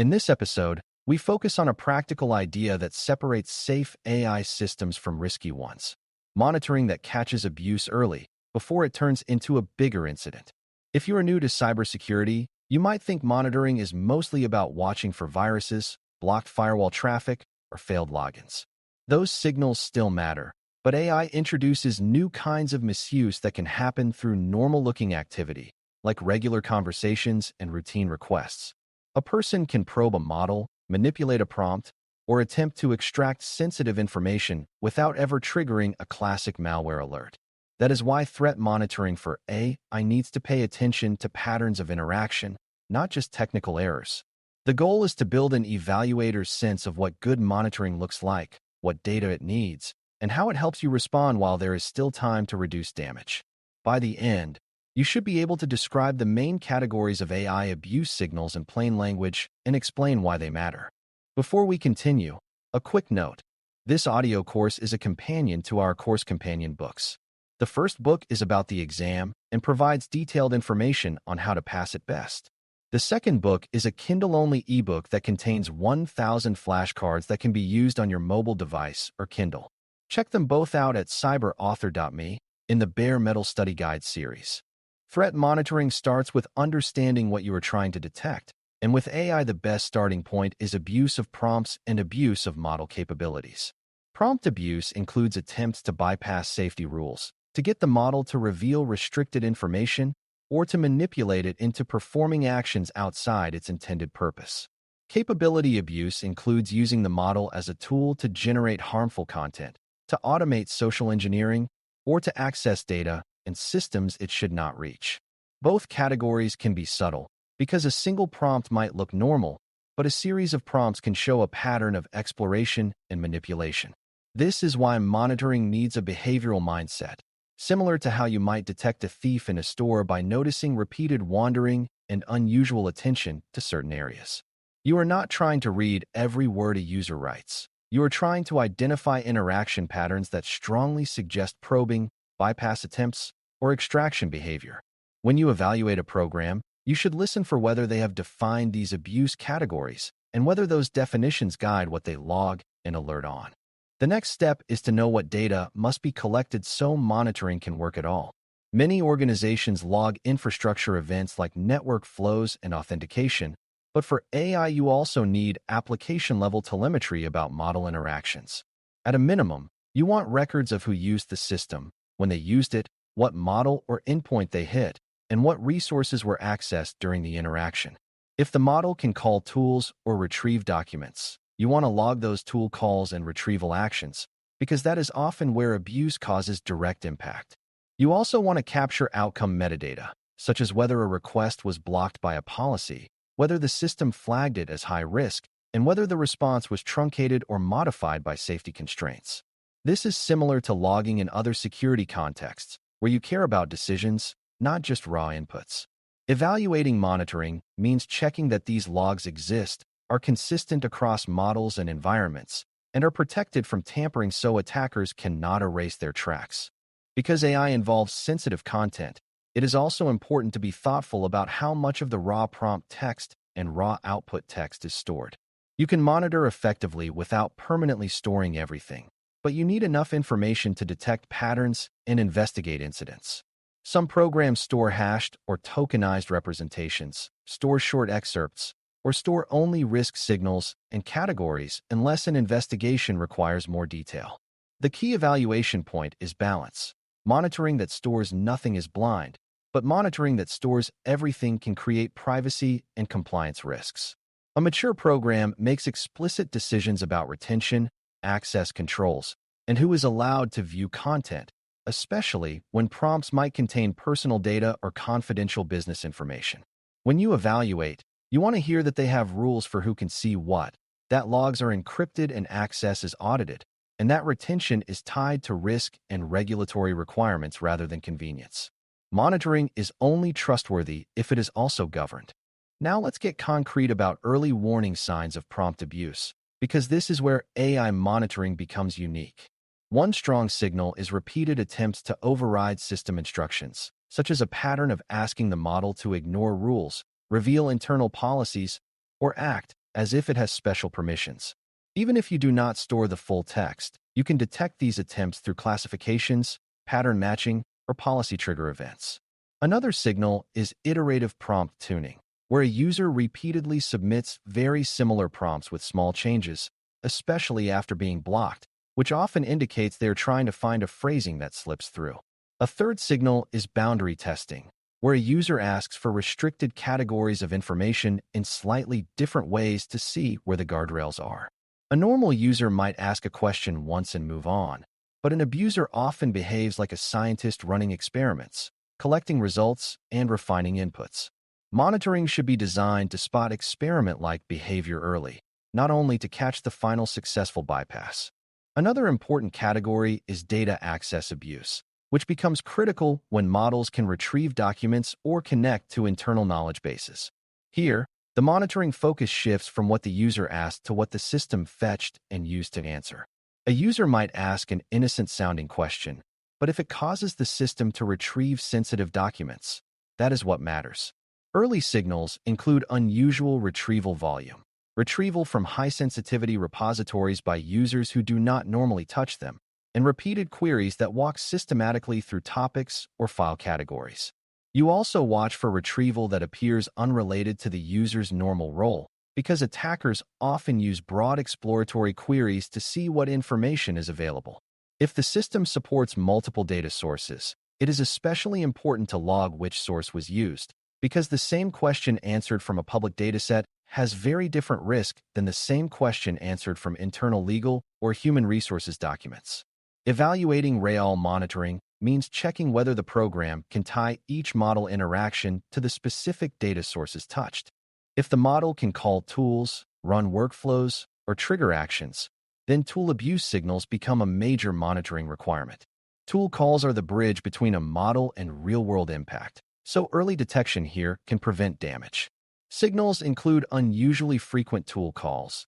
In this episode, we focus on a practical idea that separates safe AI systems from risky ones: monitoring that catches abuse early, before it turns into a bigger incident. If you are new to cybersecurity, you might think monitoring is mostly about watching for viruses, blocked firewall traffic, or failed logins. Those signals still matter, but AI introduces new kinds of misuse that can happen through normal-looking activity, like regular conversations and routine requests. A person can probe a model, manipulate a prompt, or attempt to extract sensitive information without ever triggering a classic malware alert. That is why threat monitoring for AI needs to pay attention to patterns of interaction, not just technical errors. The goal is to build an evaluator's sense of what good monitoring looks like, what data it needs, and how it helps you respond while there is still time to reduce damage. By the end, you should be able to describe the main categories of AI abuse signals in plain language and explain why they matter. Before we continue, a quick note. This audio course is a companion to our course companion books. The first book is about the exam and provides detailed information on how to pass it best. The second book is a Kindle-only ebook that contains 1,000 flashcards that can be used on your mobile device or Kindle. Check them both out at cyber.author.me in the Bare Metal Study Guide series. Threat monitoring starts with understanding what you are trying to detect, and with AI, the best starting point is abuse of prompts and abuse of model capabilities. Prompt abuse includes attempts to bypass safety rules, to get the model to reveal restricted information, or to manipulate it into performing actions outside its intended purpose. Capability abuse includes using the model as a tool to generate harmful content, to automate social engineering, or to access data and systems it should not reach. Both categories can be subtle, because a single prompt might look normal, but a series of prompts can show a pattern of exploration and manipulation. This is why monitoring needs a behavioral mindset, similar to how you might detect a thief in a store by noticing repeated wandering and unusual attention to certain areas. You are not trying to read every word a user writes. You are trying to identify interaction patterns that strongly suggest probing, bypass attempts, or extraction behavior. When you evaluate a program, you should listen for whether they have defined these abuse categories and whether those definitions guide what they log and alert on. The next step is to know what data must be collected so monitoring can work at all. Many organizations log infrastructure events like network flows and authentication, but for AI you also need application-level telemetry about model interactions. At a minimum, you want records of who used the system, when they used it, what model or endpoint they hit, and what resources were accessed during the interaction. If the model can call tools or retrieve documents, you want to log those tool calls and retrieval actions, because that is often where abuse causes direct impact. You also want to capture outcome metadata, such as whether a request was blocked by a policy, whether the system flagged it as high risk, and whether the response was truncated or modified by safety constraints. This is similar to logging in other security contexts, where you care about decisions, not just raw inputs. Evaluating monitoring means checking that these logs exist, are consistent across models and environments, and are protected from tampering so attackers cannot erase their tracks. Because AI involves sensitive content, it is also important to be thoughtful about how much of the raw prompt text and raw output text is stored. You can monitor effectively without permanently storing everything, but you need enough information to detect patterns and investigate incidents. Some programs store hashed or tokenized representations, store short excerpts, or store only risk signals and categories unless an investigation requires more detail. The key evaluation point is balance. Monitoring that stores nothing is blind, but monitoring that stores everything can create privacy and compliance risks. A mature program makes explicit decisions about retention, access controls, and who is allowed to view content, especially when prompts might contain personal data or confidential business information. When you evaluate, you want to hear that they have rules for who can see what, that logs are encrypted and access is audited, and that retention is tied to risk and regulatory requirements rather than convenience. Monitoring is only trustworthy if it is also governed. Now let's get concrete about early warning signs of prompt abuse, because this is where AI monitoring becomes unique. One strong signal is repeated attempts to override system instructions, such as a pattern of asking the model to ignore rules, reveal internal policies, or act as if it has special permissions. Even if you do not store the full text, you can detect these attempts through classifications, pattern matching, or policy trigger events. Another signal is iterative prompt tuning, where a user repeatedly submits very similar prompts with small changes, especially after being blocked, which often indicates they are trying to find a phrasing that slips through. A third signal is boundary testing, where a user asks for restricted categories of information in slightly different ways to see where the guardrails are. A normal user might ask a question once and move on, but an abuser often behaves like a scientist running experiments, collecting results and refining inputs. Monitoring should be designed to spot experiment-like behavior early, not only to catch the final successful bypass. Another important category is data access abuse, which becomes critical when models can retrieve documents or connect to internal knowledge bases. Here, the monitoring focus shifts from what the user asked to what the system fetched and used to answer. A user might ask an innocent-sounding question, but if it causes the system to retrieve sensitive documents, that is what matters. Early signals include unusual retrieval volume, retrieval from high-sensitivity repositories by users who do not normally touch them, and repeated queries that walk systematically through topics or file categories. You also watch for retrieval that appears unrelated to the user's normal role, because attackers often use broad exploratory queries to see what information is available. If the system supports multiple data sources, it is especially important to log which source was used, because the same question answered from a public dataset has very different risk than the same question answered from internal legal or human resources documents. Evaluating RAL monitoring means checking whether the program can tie each model interaction to the specific data sources touched. If the model can call tools, run workflows, or trigger actions, then tool abuse signals become a major monitoring requirement. Tool calls are the bridge between a model and real-world impact, so early detection here can prevent damage. Signals include unusually frequent tool calls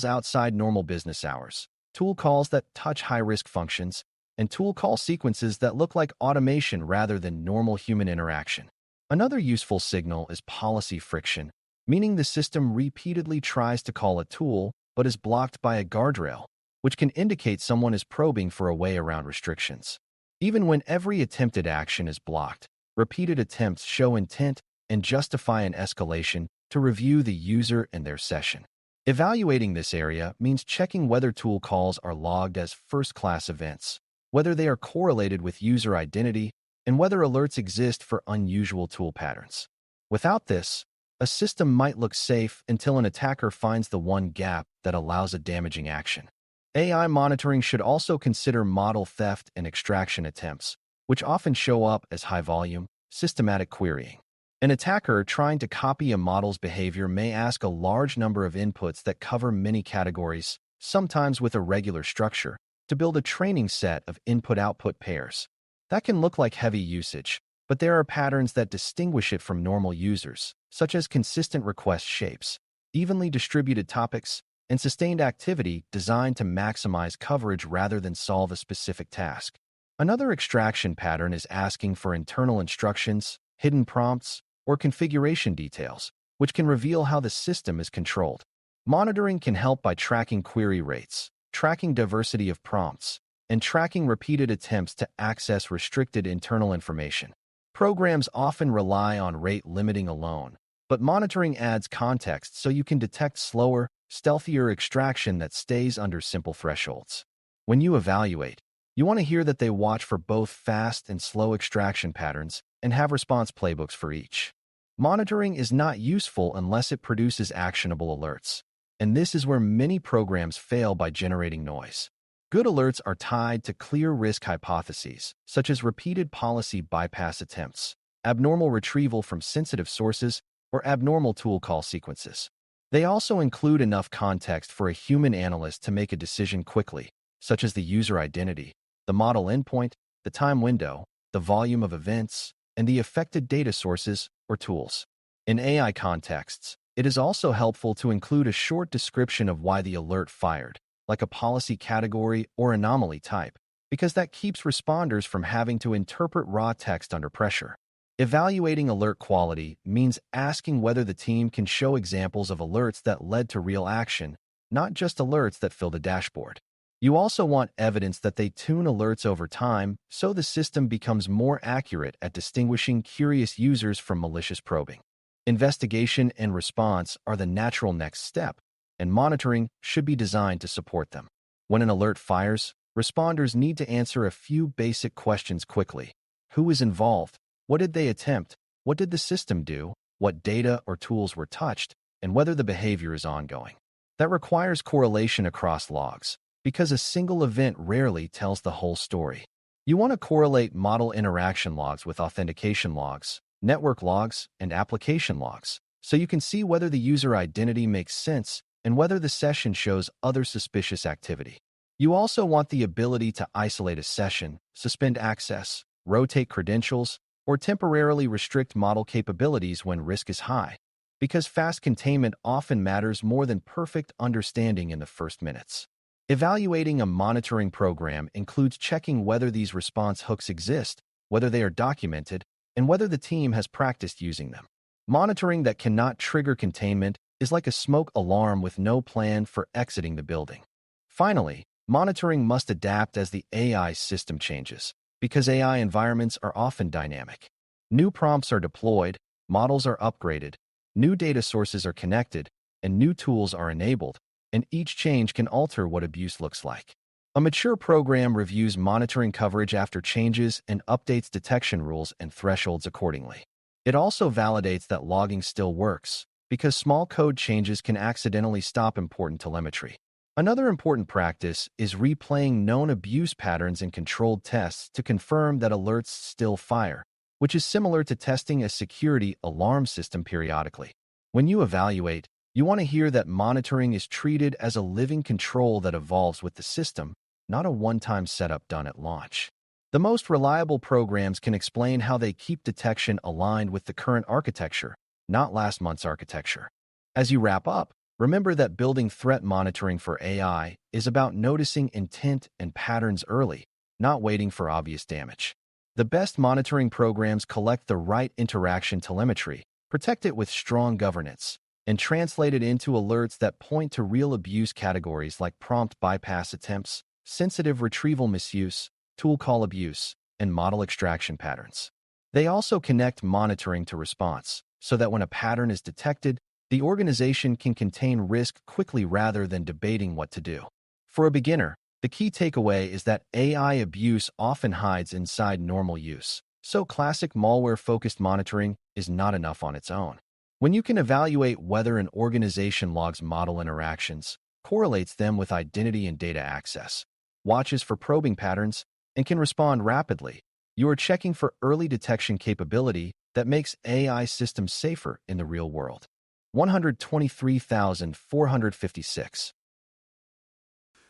outside normal business hours, tool calls that touch high-risk functions, and tool call sequences that look like automation rather than normal human interaction. Another useful signal is policy friction, meaning the system repeatedly tries to call a tool but is blocked by a guardrail, which can indicate someone is probing for a way around restrictions. Even when every attempted action is blocked, repeated attempts show intent and justify an escalation to review the user and their session. Evaluating this area means checking whether tool calls are logged as first-class events, whether they are correlated with user identity, and whether alerts exist for unusual tool patterns. Without this, a system might look safe until an attacker finds the one gap that allows a damaging action. AI monitoring should also consider model theft and extraction attempts, which often show up as high-volume, systematic querying. An attacker trying to copy a model's behavior may ask a large number of inputs that cover many categories, sometimes with a regular structure, to build a training set of input-output pairs. That can look like heavy usage, but there are patterns that distinguish it from normal users, such as consistent request shapes, evenly distributed topics, and sustained activity designed to maximize coverage rather than solve a specific task. Another extraction pattern is asking for internal instructions, hidden prompts, or configuration details, which can reveal how the system is controlled. Monitoring can help by tracking query rates, tracking diversity of prompts, and tracking repeated attempts to access restricted internal information. Programs often rely on rate limiting alone, but monitoring adds context so you can detect slower, stealthier extraction that stays under simple thresholds. When you evaluate, you want to hear that they watch for both fast and slow extraction patterns and have response playbooks for each. Monitoring is not useful unless it produces actionable alerts, and this is where many programs fail by generating noise. Good alerts are tied to clear risk hypotheses, such as repeated policy bypass attempts, abnormal retrieval from sensitive sources, or abnormal tool call sequences. They also include enough context for a human analyst to make a decision quickly, such as the user identity, the model endpoint, the time window, the volume of events, and the affected data sources or tools. In AI contexts, it is also helpful to include a short description of why the alert fired, like a policy category or anomaly type, because that keeps responders from having to interpret raw text under pressure. Evaluating alert quality means asking whether the team can show examples of alerts that led to real action, not just alerts that filled a dashboard. You also want evidence that they tune alerts over time so the system becomes more accurate at distinguishing curious users from malicious probing. Investigation and response are the natural next step, and monitoring should be designed to support them. When an alert fires, responders need to answer a few basic questions quickly. Who is involved? What did they attempt? What did the system do? What data or tools were touched? And whether the behavior is ongoing. That requires correlation across logs, because a single event rarely tells the whole story. You want to correlate model interaction logs with authentication logs, network logs, and application logs, so you can see whether the user identity makes sense and whether the session shows other suspicious activity. You also want the ability to isolate a session, suspend access, rotate credentials, or temporarily restrict model capabilities when risk is high, because fast containment often matters more than perfect understanding in the first minutes. Evaluating a monitoring program includes checking whether these response hooks exist, whether they are documented, and whether the team has practiced using them. Monitoring that cannot trigger containment is like a smoke alarm with no plan for exiting the building. Finally, monitoring must adapt as the AI system changes, because AI environments are often dynamic. New prompts are deployed, models are upgraded, new data sources are connected, and new tools are enabled, and each change can alter what abuse looks like. A mature program reviews monitoring coverage after changes and updates detection rules and thresholds accordingly. It also validates that logging still works, because small code changes can accidentally stop important telemetry. Another important practice is replaying known abuse patterns in controlled tests to confirm that alerts still fire, which is similar to testing a security alarm system periodically. When you evaluate, you want to hear that monitoring is treated as a living control that evolves with the system, not a one-time setup done at launch. The most reliable programs can explain how they keep detection aligned with the current architecture, not last month's architecture. As you wrap up, remember that building threat monitoring for AI is about noticing intent and patterns early, not waiting for obvious damage. The best monitoring programs collect the right interaction telemetry, protect it with strong governance, and translate it into alerts that point to real abuse categories like prompt bypass attempts, sensitive retrieval misuse, tool call abuse, and model extraction patterns. They also connect monitoring to response, so that when a pattern is detected, the organization can contain risk quickly rather than debating what to do. For a beginner, the key takeaway is that AI abuse often hides inside normal use, so classic malware-focused monitoring is not enough on its own. When you can evaluate whether an organization logs model interactions, correlates them with identity and data access, watches for probing patterns, and can respond rapidly, you are checking for early detection capability that makes AI systems safer in the real world. 123,456.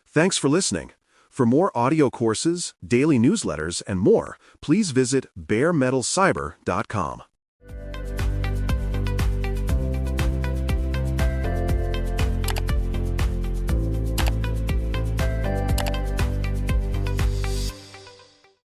Thanks for listening. For more audio courses, daily newsletters, and more, please visit DailyCyber.News.